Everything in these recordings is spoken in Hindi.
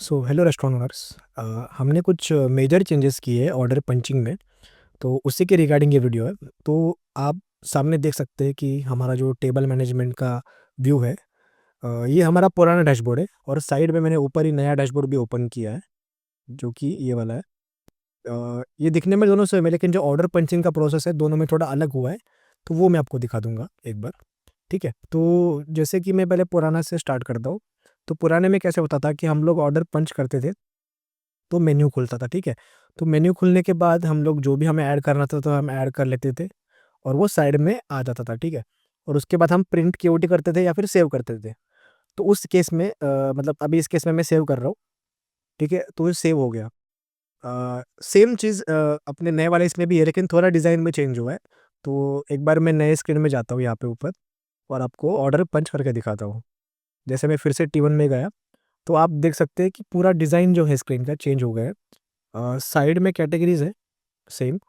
So hello restaurant owners. हमने कुछ मेजर चेंजेस किए हैं ऑर्डर पंचिंग में। तो उसी के रिगार्डिंग ये वीडियो है। तो आप सामने देख सकते हैं कि हमारा जो टेबल मैनेजमेंट का व्यू है, ये हमारा पुराना डैशबोर्ड है और साइड में मैंने ऊपर ही नया डैशबोर्ड भी ओपन किया है जो कि ये वाला है। ये दिखने में दोनों सेम है, लेकिन जो ऑर्डर पंचिंग का प्रोसेस है दोनों में थोड़ा अलग हुआ है। तो वो मैं आपको दिखा दूंगा एक बार। ठीक है, तो जैसे कि मैं पहले पुराना से स्टार्ट करता हूँ। तो पुराने में कैसे होता था कि हम लोग ऑर्डर पंच करते थे तो मेन्यू खुलता था। ठीक है, तो मेन्यू खुलने के बाद हम लोग जो भी हमें ऐड करना था तो हम ऐड कर लेते थे और वो साइड में आ जाता था। ठीक है, और उसके बाद हम प्रिंट केओटी करते थे या फिर सेव करते थे। तो उस केस में मतलब अभी इस केस में मैं सेव कर रहा हूँ। ठीक है, तो ये सेव हो गया। सेम चीज़ अपने नए वाले इसमें भी है, लेकिन थोड़ा डिज़ाइन में चेंज हुआ है। तो एक बार मैं नए स्क्रीन में जाता हूँ यहाँ पे ऊपर और आपको ऑर्डर पंच करके दिखाता हूँ। जैसे मैं फिर से T1 में गया तो आप देख सकते हैं कि पूरा डिज़ाइन जो है स्क्रीन का चेंज हो गया है। साइड में कैटेगरीज है सेम।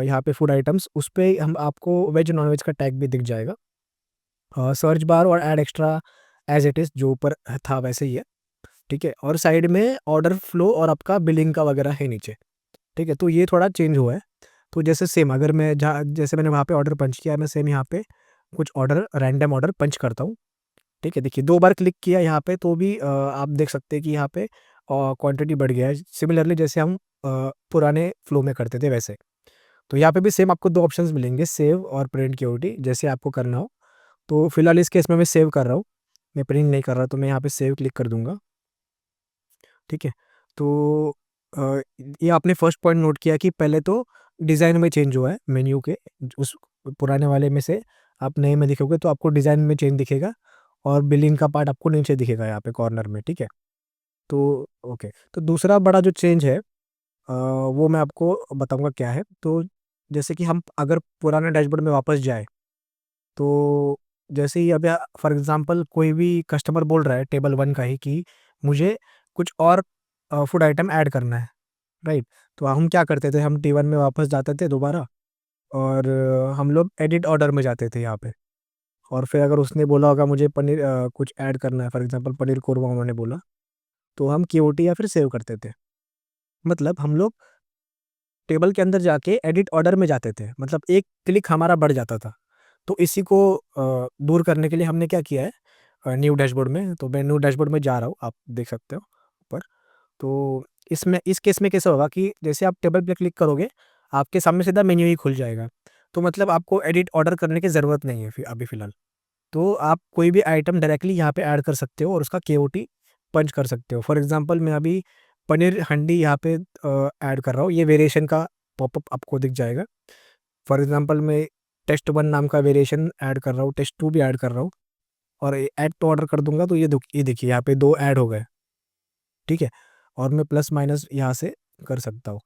यहाँ पे फूड आइटम्स उस पे हम आपको वेज नॉन वेज का टैग भी दिख जाएगा। सर्च बार और add extra as it is जो ऊपर था वैसे ही है। ठीक है, और साइड में ऑर्डर फ्लो और आपका बिलिंग का वगैरह है नीचे। ठीक है, तो ये थोड़ा चेंज हुआ है। तो जैसे सेम अगर मैं जहाँ जैसे मैंने वहाँ पे ऑर्डर पंच किया, मैं सेम यहाँ पे कुछ ऑर्डर रैंडम ऑर्डर पंच करता हूँ। ठीक है, देखिए 2 बार क्लिक किया यहाँ पे तो भी आप देख सकते हैं कि यहाँ पे क्वांटिटी बढ़ गया है। सिमिलरली जैसे हम पुराने फ्लो में करते थे वैसे। तो यहाँ पे भी सेम आपको 2 ऑप्शंस मिलेंगे, सेव और प्रिंट केओटी, जैसे आपको करना हो। तो फिलहाल इस केस में मैं सेव कर रहा हूँ, मैं प्रिंट नहीं कर रहा, तो मैं यहाँ पे सेव क्लिक कर दूँगा। ठीक है, तो अ, ये आपने फर्स्ट पॉइंट नोट किया कि पहले तो डिज़ाइन में चेंज हुआ है मेन्यू के। उस पुराने वाले में से आप नए में दिखोगे तो आपको डिज़ाइन में चेंज दिखेगा और बिलिंग का पार्ट आपको नीचे दिखेगा यहाँ पे कॉर्नर में। ठीक है, तो ओके, तो दूसरा बड़ा जो चेंज है वो मैं आपको बताऊंगा क्या है। तो जैसे कि हम अगर पुराने डैशबोर्ड में वापस जाए तो जैसे ही अब फॉर एग्जांपल कोई भी कस्टमर बोल रहा है टेबल 1 का ही कि मुझे कुछ और फूड आइटम ऐड करना है, राइट? तो हम क्या करते थे, हम T1 में वापस जाते थे दोबारा और हम लोग एडिट ऑर्डर में जाते थे यहाँ पे। और फिर अगर उसने बोला होगा मुझे पनीर कुछ ऐड करना है, फॉर एग्जांपल पनीर कोरमा उन्होंने बोला, तो हम केओटी या फिर सेव करते थे। मतलब हम लोग टेबल के अंदर जाके एडिट ऑर्डर में जाते थे, मतलब एक क्लिक हमारा बढ़ जाता था। तो इसी को दूर करने के लिए हमने क्या किया है, न्यू डैशबोर्ड में, तो मैं न्यू डैशबोर्ड में जा रहा हूँ, आप देख सकते हो ऊपर। तो इसमें इस केस में कैसा होगा कि जैसे आप टेबल पे क्लिक करोगे, आपके सामने सीधा मेन्यू ही खुल जाएगा। तो मतलब आपको एडिट ऑर्डर करने की ज़रूरत नहीं है अभी फ़िलहाल। तो आप कोई भी आइटम डायरेक्टली यहाँ पे ऐड कर सकते हो और उसका केओटी पंच कर सकते हो। फॉर एग्जांपल मैं अभी पनीर हंडी यहाँ पे ऐड कर रहा हूँ, ये वेरिएशन का पॉपअप आपको दिख जाएगा। फॉर एग्जांपल मैं टेस्ट 1 नाम का वेरिएशन ऐड कर रहा हूँ, टेस्ट 2 भी ऐड कर रहा हूँ और ऐड टू ऑर्डर कर दूंगा तो ये देखिए यहाँ पे 2 ऐड हो गए। ठीक है, और मैं प्लस माइनस यहाँ से कर सकता हूँ।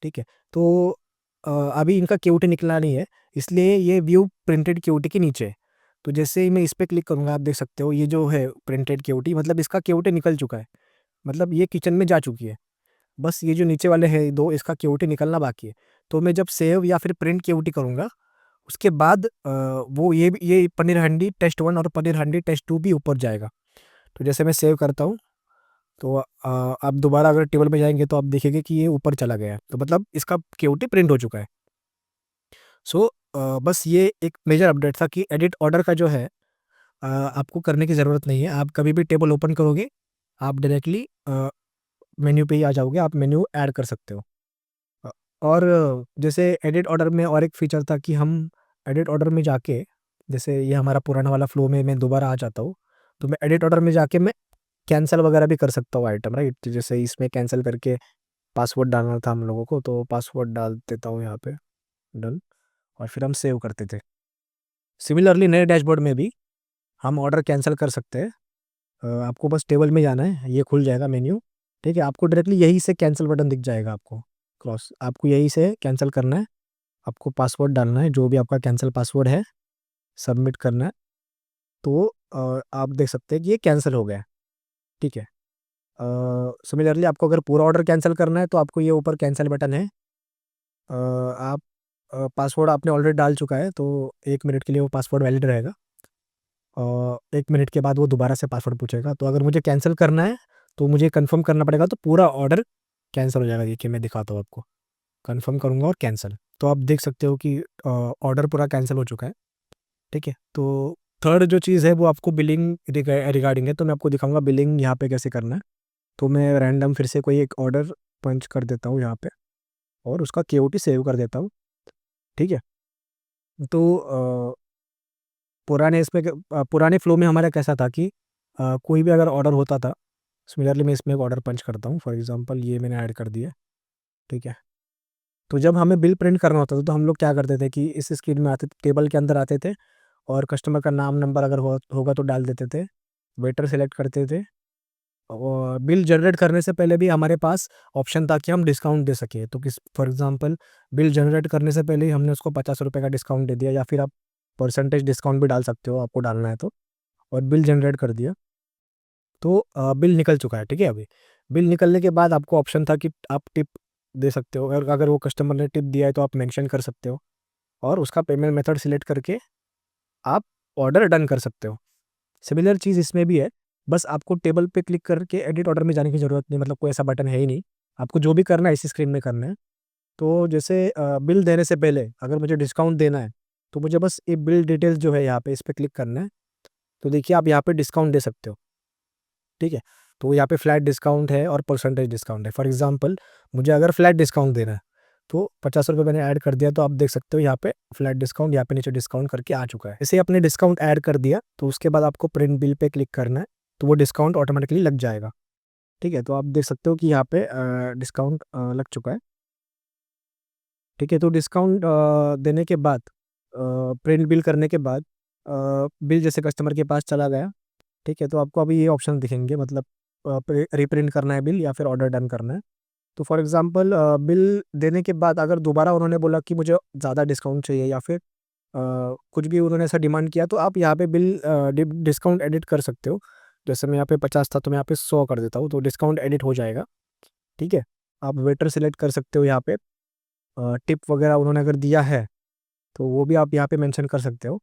ठीक है, तो अभी इनका केओटी निकला नहीं है, इसलिए ये व्यू प्रिंटेड केओटी के नीचे है। तो जैसे ही मैं इस पे क्लिक करूँगा, आप देख सकते हो ये जो है प्रिंटेड केओटी, मतलब इसका केओटी निकल चुका है। मतलब ये किचन में जा चुकी है। बस ये जो नीचे वाले हैं 2, इसका केओटी निकलना बाकी है। तो मैं जब सेव या फिर प्रिंट केओटी करूँगा, उसके बाद वो ये पनीर हांडी टेस्ट 1 और पनीर हांडी टेस्ट 2 भी ऊपर जाएगा। तो जैसे मैं सेव करता हूँ तो आप दोबारा अगर टेबल में जाएँगे तो आप देखेंगे कि ये ऊपर चला गया है। तो मतलब इसका केओटी प्रिंट हो चुका है। सो बस ये एक मेजर अपडेट था कि एडिट ऑर्डर का जो है आपको करने की ज़रूरत नहीं है। आप कभी भी टेबल ओपन करोगे, आप डायरेक्टली मेन्यू पे ही आ जाओगे, आप मेन्यू ऐड कर सकते हो। अ, और जैसे एडिट ऑर्डर में और एक फीचर था कि हम एडिट ऑर्डर में जाके, जैसे ये हमारा पुराना वाला फ्लो में मैं दोबारा आ जाता हूँ, तो मैं एडिट ऑर्डर में जाके मैं कैंसल वगैरह भी कर सकता हूँ आइटम, राइट? तो जैसे इसमें कैंसल करके पासवर्ड डालना था हम लोगों को, तो पासवर्ड डाल देता हूँ यहाँ पे, डन, और फिर हम सेव करते थे। सिमिलरली नए डैशबोर्ड में भी हम ऑर्डर कैंसिल कर सकते हैं। आपको बस टेबल में जाना है, ये खुल जाएगा मेन्यू। ठीक है, आपको डायरेक्टली यहीं से कैंसिल बटन दिख जाएगा आपको, क्रॉस आपको यहीं से कैंसिल करना है। आपको पासवर्ड डालना है, जो भी आपका कैंसिल पासवर्ड है, सबमिट करना है। तो आप देख सकते हैं कि ये कैंसिल हो गया है। ठीक है, सिमिलरली आपको अगर पूरा ऑर्डर कैंसिल करना है तो आपको ये ऊपर कैंसिल बटन है। आप पासवर्ड आपने ऑलरेडी डाल चुका है तो 1 मिनट के लिए वो पासवर्ड वैलिड रहेगा। 1 मिनट के बाद वो दोबारा से पासवर्ड पूछेगा। तो अगर मुझे कैंसिल करना है तो मुझे कन्फर्म करना पड़ेगा, तो पूरा ऑर्डर कैंसिल हो जाएगा। देखिए मैं दिखाता हूँ आपको, कन्फर्म करूँगा और कैंसिल, तो आप देख सकते हो कि ऑर्डर पूरा कैंसिल हो चुका है। ठीक है, तो थर्ड जो चीज़ है वो आपको बिलिंग रिगार्डिंग है, तो मैं आपको दिखाऊंगा बिलिंग यहाँ पे कैसे करना है। तो मैं रैंडम फिर से कोई एक ऑर्डर पंच कर देता हूँ यहाँ पे और उसका केओटी सेव कर देता हूँ। ठीक है, तो पुराने फ्लो में हमारा कैसा था कि कोई भी अगर ऑर्डर होता था, सिमिलरली मैं इसमें एक ऑर्डर पंच करता हूँ, फॉर एग्जांपल ये मैंने ऐड कर दिया। ठीक है, तो जब हमें बिल प्रिंट करना होता था तो हम लोग क्या करते थे कि इस स्क्रीन में आते, टेबल के अंदर आते थे और कस्टमर का नाम नंबर अगर होगा तो डाल देते थे, वेटर सेलेक्ट करते थे, और बिल जनरेट करने से पहले भी हमारे पास ऑप्शन था कि हम डिस्काउंट दे सके। तो किस फॉर एग्जांपल बिल जनरेट करने से पहले ही हमने उसको 50 रुपये का डिस्काउंट दे दिया, या फिर आप परसेंटेज डिस्काउंट भी डाल सकते हो, आपको डालना है तो, और बिल जनरेट कर दिया, तो बिल निकल चुका है। ठीक है, अभी बिल निकलने के बाद आपको ऑप्शन था कि आप टिप दे सकते हो, और अगर वो कस्टमर ने टिप दिया है तो आप मेंशन कर सकते हो, और उसका पेमेंट मेथड सिलेक्ट करके आप ऑर्डर डन कर सकते हो। सिमिलर चीज़ इसमें भी है, बस आपको टेबल पे क्लिक करके एडिट ऑर्डर में जाने की ज़रूरत नहीं, मतलब कोई ऐसा बटन है ही नहीं, आपको जो भी करना है इसी स्क्रीन में करना है। तो जैसे बिल देने से पहले अगर मुझे डिस्काउंट देना है, तो मुझे बस ये बिल डिटेल्स जो है यहाँ पे इस पे क्लिक करना है। तो देखिए आप यहाँ पे डिस्काउंट दे सकते हो। ठीक है, तो यहाँ पे फ्लैट डिस्काउंट है और परसेंटेज डिस्काउंट है। फॉर एग्जांपल मुझे अगर फ्लैट डिस्काउंट देना है तो 50 रुपये मैंने ऐड कर दिया, तो आप देख सकते हो यहाँ पे फ्लैट डिस्काउंट, यहाँ पे नीचे डिस्काउंट करके आ चुका है। जैसे ही आपने डिस्काउंट ऐड कर दिया तो उसके बाद आपको प्रिंट बिल पे क्लिक करना है, तो वो डिस्काउंट ऑटोमेटिकली लग जाएगा। ठीक है, तो आप देख सकते हो कि यहाँ पे डिस्काउंट लग चुका है। ठीक है, तो डिस्काउंट देने के बाद, प्रिंट बिल करने के बाद, बिल जैसे कस्टमर के पास चला गया। ठीक है, तो आपको अभी ये ऑप्शन दिखेंगे, मतलब रिप्रिंट करना है बिल या फिर ऑर्डर डन करना है। तो फॉर एग्जांपल बिल देने के बाद अगर दोबारा उन्होंने बोला कि मुझे ज़्यादा डिस्काउंट चाहिए, या फिर कुछ भी उन्होंने ऐसा डिमांड किया, तो आप यहाँ पे बिल डिस्काउंट एडिट कर सकते हो। जैसे मैं यहाँ पे 50 था तो मैं यहाँ पे 100 कर देता हूँ, तो डिस्काउंट एडिट हो जाएगा। ठीक है, आप वेटर सेलेक्ट कर सकते हो यहाँ पे, टिप वगैरह उन्होंने अगर दिया है तो वो भी आप यहाँ पे मेंशन कर सकते हो।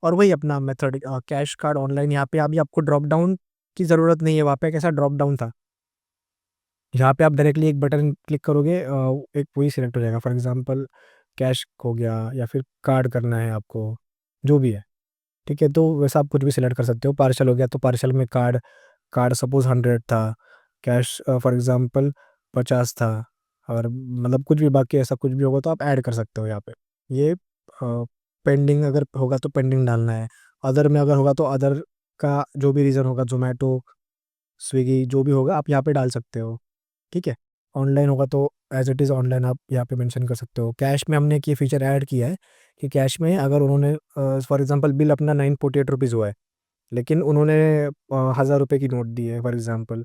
और वही अपना मेथड, कैश कार्ड ऑनलाइन, यहाँ पे अभी आपको ड्रॉप डाउन की ज़रूरत नहीं है, वहाँ पे कैसा ड्रॉप डाउन था, यहाँ पे आप डायरेक्टली एक बटन क्लिक करोगे, एक वही सिलेक्ट हो जाएगा। फॉर एग्जांपल कैश हो गया या फिर कार्ड करना है आपको, जो भी है। ठीक है, तो वैसा आप कुछ भी सिलेक्ट कर सकते हो। पार्सल हो गया तो पार्सल में कार्ड, कार्ड सपोज़ 100 था, कैश फॉर एग्जांपल 50 था, और मतलब कुछ भी बाकी ऐसा कुछ भी होगा तो आप ऐड कर सकते हो यहाँ पे। ये पेंडिंग अगर होगा तो पेंडिंग डालना है, अदर में अगर होगा तो अदर का जो भी रीज़न होगा, ज़ोमैटो, स्विगी जो भी होगा आप यहाँ पे डाल सकते हो। ठीक है, ऑनलाइन होगा तो एज़ इट इज़ ऑनलाइन आप यहाँ पे मेंशन कर सकते हो। कैश में हमने एक ये फीचर ऐड किया है कि कैश में अगर उन्होंने फॉर एग्जांपल बिल अपना 948 रुपीज़ हुआ है, लेकिन उन्होंने 1000 रुपये की नोट दी है, फॉर एग्जांपल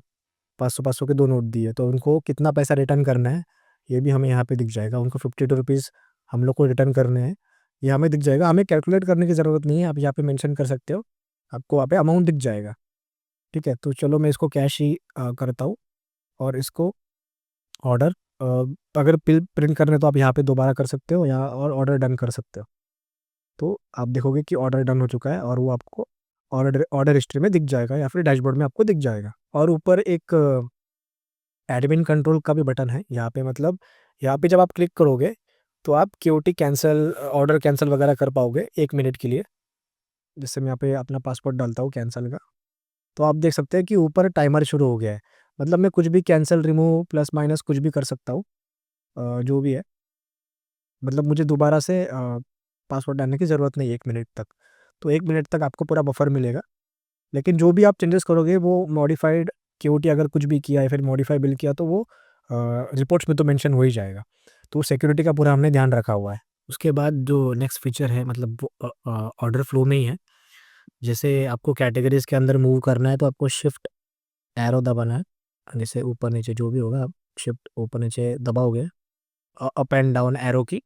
500-500 के 2 नोट दिए, तो उनको कितना पैसा रिटर्न करना है, ये भी हमें यहाँ पे दिख जाएगा। उनको 52 रुपीज़ हम लोग को रिटर्न करने हैं, ये हमें दिख जाएगा। हमें कैलकुलेट करने की ज़रूरत नहीं है, आप यहाँ पे मेंशन कर सकते हो, आपको वहाँ पे अमाउंट दिख जाएगा। ठीक है, तो चलो मैं इसको कैश ही करता हूँ, और इसको ऑर्डर अगर बिल प्रिंट करना है तो आप यहाँ पे दोबारा कर सकते हो, यहाँ और ऑर्डर डन कर सकते हो। तो आप देखोगे कि ऑर्डर डन हो चुका है, और वो आपको ऑर्डर ऑर्डर हिस्ट्री में दिख जाएगा, या फिर डैशबोर्ड में आपको दिख जाएगा। और ऊपर एक एडमिन कंट्रोल का भी बटन है यहाँ पे, मतलब यहाँ पे जब आप क्लिक करोगे तो आप केओटी कैंसिल, ऑर्डर कैंसिल वगैरह कर पाओगे 1 मिनट के लिए। जैसे मैं यहाँ पे अपना पासवर्ड डालता हूँ कैंसिल का, तो आप देख सकते हैं कि ऊपर टाइमर शुरू हो गया है। मतलब मैं कुछ भी कैंसिल, रिमूव, प्लस माइनस कुछ भी कर सकता हूँ, जो भी है। मतलब मुझे दोबारा से पासवर्ड डालने की ज़रूरत नहीं है 1 मिनट तक। तो 1 मिनट तक आपको पूरा बफर मिलेगा, लेकिन जो भी आप चेंजेस करोगे वो मॉडिफाइड केओटी अगर कुछ भी किया है, फिर मॉडिफाई बिल किया, तो वो रिपोर्ट्स में तो मेंशन हो ही जाएगा। तो सिक्योरिटी का पूरा हमने ध्यान रखा हुआ है। उसके बाद जो नेक्स्ट फीचर है, मतलब वो ऑर्डर फ्लो में ही है। जैसे आपको कैटेगरीज़ के अंदर मूव करना है तो आपको शिफ्ट एरो दबाना है। जैसे ऊपर नीचे जो भी होगा आप शिफ्ट ऊपर नीचे दबाओगे, अप एंड डाउन एरो की,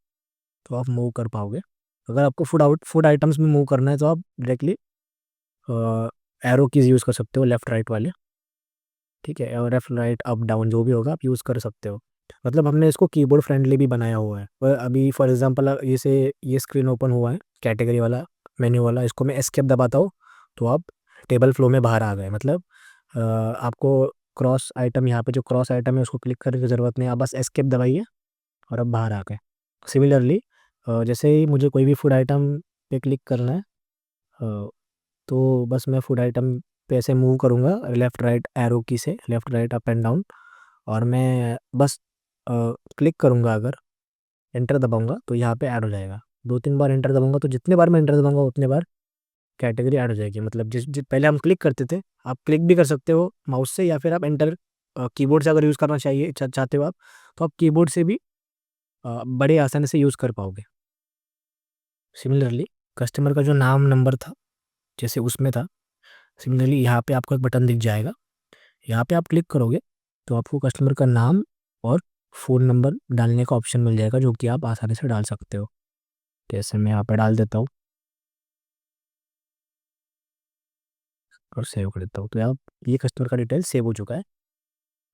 तो आप मूव कर पाओगे। अगर आपको फूड आइटम्स में मूव करना है तो आप डायरेक्टली एरो कीज़ यूज़ कर सकते हो, लेफ़्ट राइट वाले। ठीक है, और लेफ़्ट राइट अप डाउन जो भी होगा आप यूज़ कर सकते हो। मतलब हमने इसको कीबोर्ड फ्रेंडली भी बनाया हुआ है। पर अभी फॉर एग्जांपल ये स्क्रीन ओपन हुआ है, कैटेगरी वाला, मेन्यू वाला, इसको मैं एस्केप दबाता हूँ तो आप टेबल फ्लो में बाहर आ गए। मतलब आपको क्रॉस आइटम, यहाँ पे जो क्रॉस आइटम है उसको क्लिक करने की ज़रूरत नहीं है, आप बस एस्केप दबाइए और अब बाहर आ गए। सिमिलरली जैसे ही मुझे कोई भी फूड आइटम पे क्लिक करना है, तो बस मैं फूड आइटम पे ऐसे मूव करूँगा लेफ़्ट राइट एरो की से, left right up and down, और मैं बस क्लिक करूँगा, अगर एंटर दबाऊँगा तो यहाँ पे ऐड हो जाएगा। 2-3 बार एंटर दबाऊँगा, तो जितने बार मैं एंटर दबाऊँगा उतने बार कैटेगरी ऐड हो जाएगी। मतलब जिस पहले हम क्लिक करते थे, आप क्लिक भी कर सकते हो माउस से, या फिर आप एंटर कीबोर्ड से अगर यूज़ करना चाहते हो आप, तो आप कीबोर्ड से भी बड़े आसानी से यूज़ कर पाओगे। सिमिलरली कस्टमर का जो नाम नंबर था जैसे उसमें था, सिमिलरली यहाँ पे आपको एक बटन दिख जाएगा। यहाँ पे आप क्लिक करोगे तो आपको कस्टमर का नाम और फ़ोन नंबर डालने का ऑप्शन मिल जाएगा, जो कि आप आसानी से डाल सकते हो। जैसे मैं यहाँ पे डाल देता हूँ और सेव कर देता हूँ, तो आप ये कस्टमर का डिटेल सेव हो चुका है।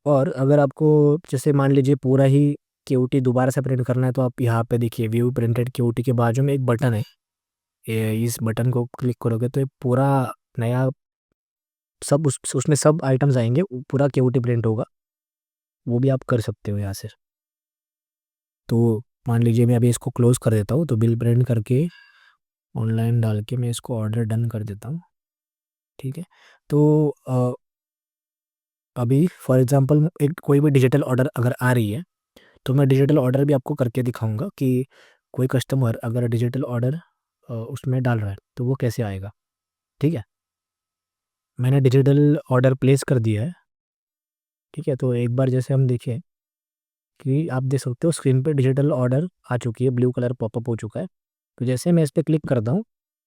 और अगर आपको जैसे मान लीजिए पूरा ही केओटी दोबारा से प्रिंट करना है, तो आप यहाँ पे देखिए व्यू प्रिंटेड केओटी के बाजू में एक बटन है, इस बटन को क्लिक करोगे तो ये पूरा नया सब उसमें सब आइटम्स आएंगे, पूरा केओटी प्रिंट होगा, वो भी आप कर सकते हो यहाँ से। तो मान लीजिए मैं अभी इसको क्लोज कर देता हूँ, तो बिल प्रिंट करके ऑनलाइन डाल के मैं इसको ऑर्डर डन कर देता हूँ। ठीक है, तो अभी फॉर एग्जांपल एक कोई भी डिजिटल ऑर्डर अगर आ रही है, तो मैं डिजिटल ऑर्डर भी आपको करके दिखाऊंगा कि कोई कस्टमर अगर डिजिटल ऑर्डर उसमें डाल रहा है तो वो कैसे आएगा। ठीक है, मैंने डिजिटल ऑर्डर प्लेस कर दिया है। ठीक है, तो एक बार जैसे हम देखें कि आप देख सकते हो स्क्रीन पे डिजिटल ऑर्डर आ चुकी है, ब्लू कलर पॉपअप हो चुका है। तो जैसे मैं इस पर क्लिक करता हूँ,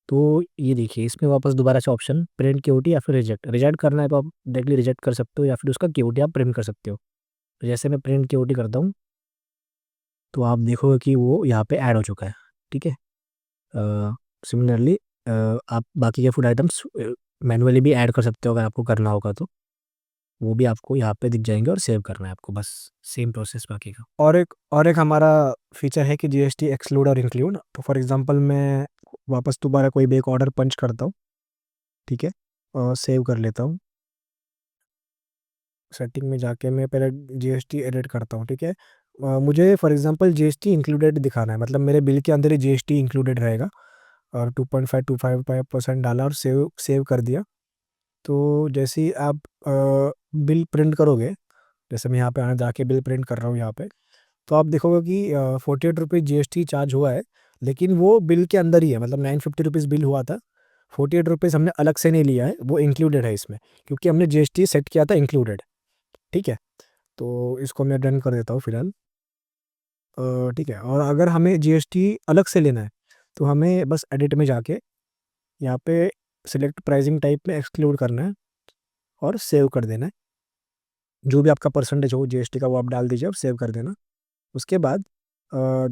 तो ये देखिए इसमें वापस दोबारा से ऑप्शन प्रिंट केओटी या फिर रिजेक्ट, रिजेक्ट करना है तो आप डायरेक्टली रिजेक्ट कर सकते हो, या फिर उसका केओटी आप प्रिंट कर सकते हो। तो जैसे मैं प्रिंट केओटी करता हूँ, तो आप देखोगे कि वो यहाँ पे ऐड हो चुका है। ठीक है, सिमिलरली आप बाकी के फूड आइटम्स मैनुअली भी ऐड कर सकते हो अगर आपको करना होगा, तो वो भी आपको यहाँ पे दिख जाएंगे और सेव करना है आपको, बस सेम प्रोसेस बाकी का। और एक हमारा फीचर है कि जीएसटी एक्सक्लूड और इंक्लूड। तो फॉर एग्जांपल मैं वापस दोबारा कोई भी एक ऑर्डर पंच करता हूँ, ठीक है, और सेव कर लेता हूँ। सेटिंग में जाके मैं पहले जीएसटी एडिट करता हूँ। ठीक है, मुझे फॉर एग्जांपल जीएसटी इंक्लूडेड दिखाना है, मतलब मेरे बिल के अंदर ही जीएसटी इंक्लूडेड रहेगा, और 2.5 डाला और सेव सेव कर दिया। तो जैसे ही आप बिल प्रिंट करोगे, जैसे मैं यहाँ पे आना जाके बिल प्रिंट कर रहा हूँ यहाँ पे, तो आप देखोगे कि 48 रुपीज़ जीएसटी चार्ज हुआ है, लेकिन वो बिल के अंदर ही है, मतलब 950 रुपीज़ बिल हुआ था। 48 रुपीज़ हमने अलग से नहीं लिया है, वो इंक्लूडेड है इसमें, क्योंकि हमने जीएसटी सेट किया था इंक्लूडेड। ठीक है, तो इसको मैं डन कर देता हूँ फिलहाल। ठीक है, और अगर हमें जीएसटी अलग से लेना है, तो हमें बस एडिट में जाके यहाँ पे सिलेक्ट प्राइसिंग टाइप में एक्सक्लूड करना है और सेव कर देना है। जो भी आपका परसेंटेज हो जीएसटी का वो आप डाल दीजिए और सेव कर देना। उसके बाद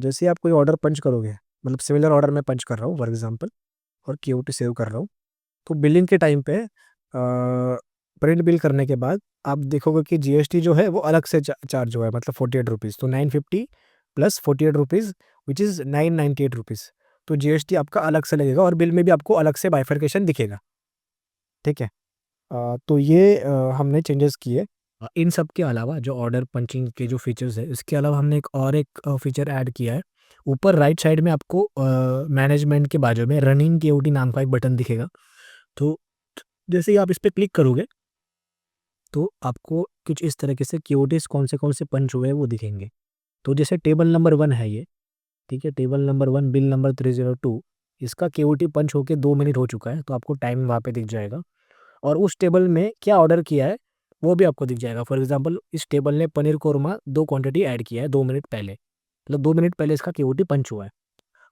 जैसे ही आप कोई ऑर्डर पंच करोगे, मतलब सिमिलर ऑर्डर मैं पंच कर रहा हूँ फॉर एग्जांपल, और केओटी सेव कर रहा हूँ, तो बिलिंग के टाइम पे प्रिंट बिल करने के बाद आप देखोगे कि जीएसटी जो है वो अलग से चार्ज हुआ है, मतलब 48 रुपीज़, तो 950 plus 48 rupees which is 998 rupees. तो जीएसटी आपका अलग से लगेगा और बिल में भी आपको अलग से बाइफरकेशन दिखेगा। ठीक है, तो ये हमने चेंजेस किए। इन सब के अलावा जो ऑर्डर पंचिंग के जो फीचर्स है, इसके अलावा हमने एक फीचर ऐड किया है। ऊपर राइट साइड में आपको मैनेजमेंट के बाजू में रनिंग केओटी नाम का एक बटन दिखेगा। तो जैसे ही आप इस पे क्लिक करोगे, तो आपको कुछ इस तरीके से केओटीज कौन से पंच हुए हैं वो दिखेंगे। तो जैसे टेबल नंबर 1 है ये, ठीक है, टेबल नंबर 1 बिल नंबर 302, इसका केओटी पंच होके 2 मिनट हो चुका है, तो आपको टाइम वहाँ पे दिख जाएगा। और उस टेबल में क्या ऑर्डर किया है वो भी आपको दिख जाएगा। फॉर एग्जांपल इस टेबल ने पनीर कोरमा 2 क्वांटिटी ऐड किया है 2 मिनट पहले, मतलब 2 मिनट पहले इसका केओटी पंच हुआ है।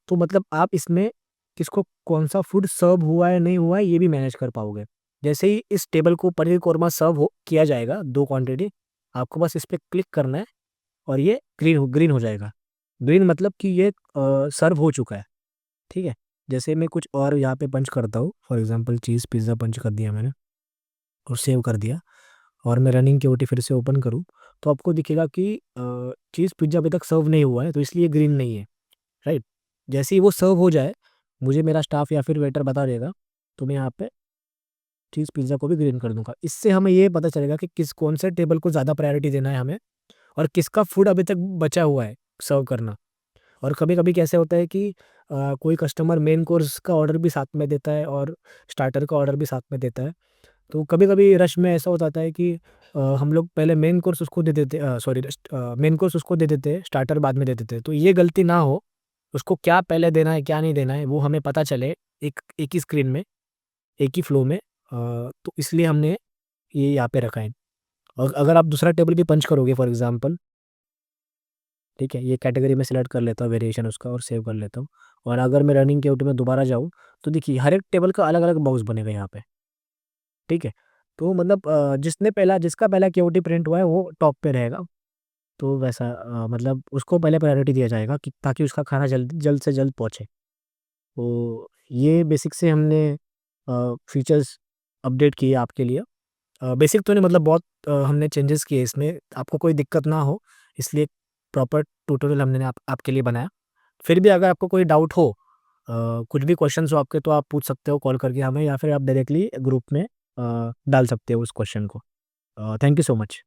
तो मतलब आप इसमें किसको कौन-सा फूड सर्व हुआ है, नहीं हुआ है, ये भी मैनेज कर पाओगे। जैसे ही इस टेबल को पनीर कोरमा सर्व हो किया जाएगा 2 क्वांटिटी, आपको बस इस पे क्लिक करना है और ये ग्रीन हो जाएगा। ग्रीन मतलब कि ये सर्व हो चुका है। ठीक है? जैसे मैं कुछ और यहाँ पे पंच करता हूँ, फॉर एग्जांपल चीज़ पिज़्ज़ा पंच कर दिया मैंने और सेव कर दिया, और मैं रनिंग केओटी फिर से ओपन करूँ, तो आपको दिखेगा कि चीज़ पिज़्ज़ा अभी तक सर्व नहीं हुआ है, तो इसलिए ग्रीन नहीं है, राइट? जैसे ही वो सर्व हो जाए, मुझे मेरा स्टाफ या फिर वेटर बता देगा, तो मैं यहाँ पे चीज़ पिज़्ज़ा को भी ग्रीन कर दूँगा। इससे हमें ये पता चलेगा कि कौन से टेबल को ज़्यादा प्रायोरिटी देना है हमें और किसका फूड अभी तक बचा हुआ है सर्व करना। और कभी-कभी कैसे होता है कि कोई कस्टमर मेन कोर्स का ऑर्डर भी साथ में देता है और स्टार्टर का ऑर्डर भी साथ में देता है। तो कभी-कभी रश में ऐसा हो जाता है कि हम लोग पहले मेन कोर्स उसको दे देते मेन कोर्स उसको दे देते हैं, स्टार्टर बाद में दे देते हैं। तो ये गलती ना हो, उसको क्या पहले देना है, क्या नहीं देना है, वो हमें पता चले एक एक ही स्क्रीन में, एक ही फ्लो में। तो इसलिए हमने ये यहाँ पे रखा है। और अगर आप दूसरा टेबल भी पंच करोगे फॉर एग्ज़ाम्पल, ठीक है, ये कैटेगरी में सिलेक्ट कर लेता हूँ वेरिएशन उसका और सेव कर लेता हूँ। और अगर मैं रनिंग क्यूटी में दोबारा जाऊँ, तो देखिए हर एक टेबल का अलग-अलग बॉक्स बनेगा यहाँ पे, ठीक है? तो मतलब जिसका पहला क्यूटी प्रिंट हुआ है वो टॉप पे रहेगा। तो वैसा मतलब उसको पहले प्रायोरिटी दिया जाएगा कि ताकि उसका खाना जल्द जल्द से जल्द पहुँचे। तो ये बेसिक से हमने फीचर्स अपडेट किए आपके लिए। बेसिक तो नहीं, मतलब बहुत हमने चेंजेस किए इसमें, आपको कोई दिक्कत ना हो इसलिए प्रॉपर ट्यूटोरियल हमने आपके लिए बनाया। फिर भी अगर आपको कोई डाउट हो, कुछ भी क्वेश्चंस हो आपके, तो आप पूछ सकते हो कॉल करके हमें, या फिर आप डायरेक्टली ग्रुप में डाल सकते हो उस क्वेश्चन को। Thank you so much.